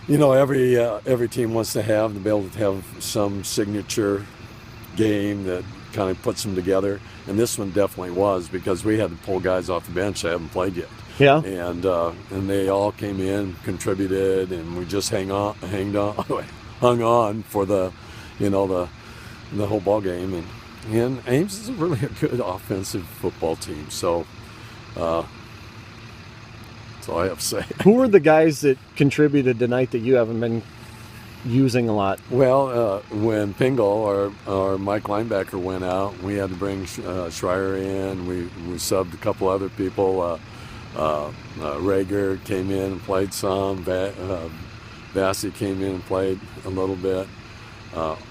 every team wants to be able to have some signature game that kind of puts them together, and this one definitely was, because we had to pull guys off the bench that haven't played yet. Yeah. And they all came in, contributed, and we just hung on for the whole ball game. And Ames is really a good offensive football team. So that's all I have to say. Who were the guys that contributed tonight that you haven't been using a lot? Well, when Pingle, our Mike linebacker, went out, we had to bring Schreier in. We subbed a couple other people. Rager came in and played some. Vassy came in and played a little bit.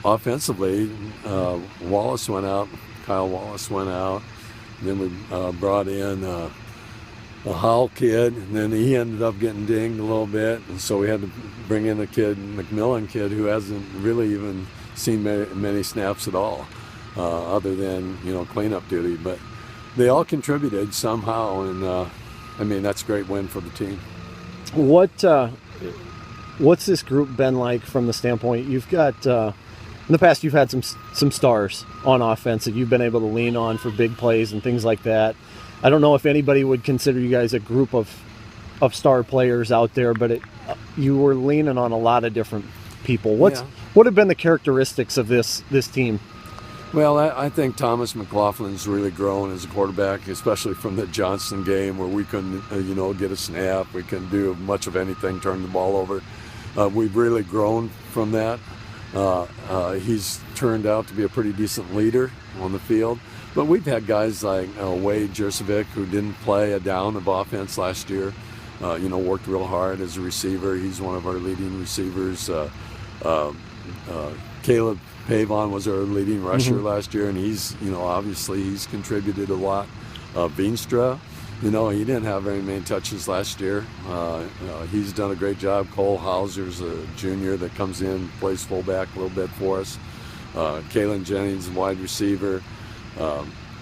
Offensively, Wallace went out. Kyle Wallace went out. And then we brought in a Howell kid, and then he ended up getting dinged a little bit, and so we had to bring in a McMillan kid, who hasn't really even seen many snaps at all, other than cleanup duty. But they all contributed somehow, and that's a great win for the team. What's this group been like from the standpoint you've got? In the past, you've had some stars on offense that you've been able to lean on for big plays and things like that. I don't know if anybody would consider you guys a group of star players out there, but you were leaning on a lot of different people. What have been the characteristics of this team? Well, I think Thomas McLaughlin's really grown as a quarterback, especially from the Johnston game, where we couldn't, get a snap. We couldn't do much of anything, turn the ball over. We've really grown from that. He's turned out to be a pretty decent leader on the field. But we've had guys like Wade Jersevic, who didn't play a down of offense last year. Worked real hard as a receiver. He's one of our leading receivers. Caleb Pavon was our leading rusher last year, and he's, obviously he's contributed a lot. Veenstra, he didn't have very many touches last year. He's done a great job. Cole Hauser's a junior that comes in, plays fullback a little bit for us. Kalen Jennings, wide receiver.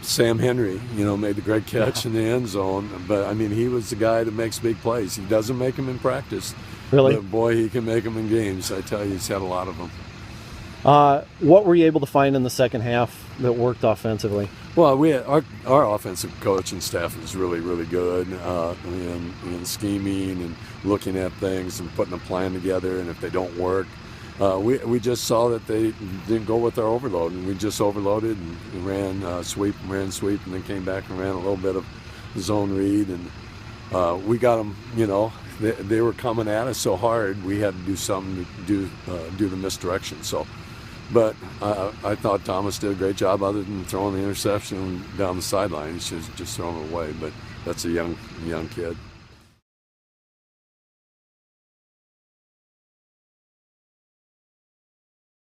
Sam Henry, made the great catch in the end zone. But, he was the guy that makes big plays. He doesn't make them in practice. Really? But, boy, he can make them in games. I tell you, he's had a lot of them. What were you able to find in the second half that worked offensively? Well, our offensive coaching staff is really, really good in scheming and looking at things and putting a plan together. And if they don't work, we just saw that they didn't go with our overload, and we just overloaded and ran sweep, and then came back and ran a little bit of zone read, and we got them. They were coming at us so hard, we had to do something to do the misdirection. So, but I thought Thomas did a great job, other than throwing the interception down the sideline. He should just thrown it away. But that's a young kid.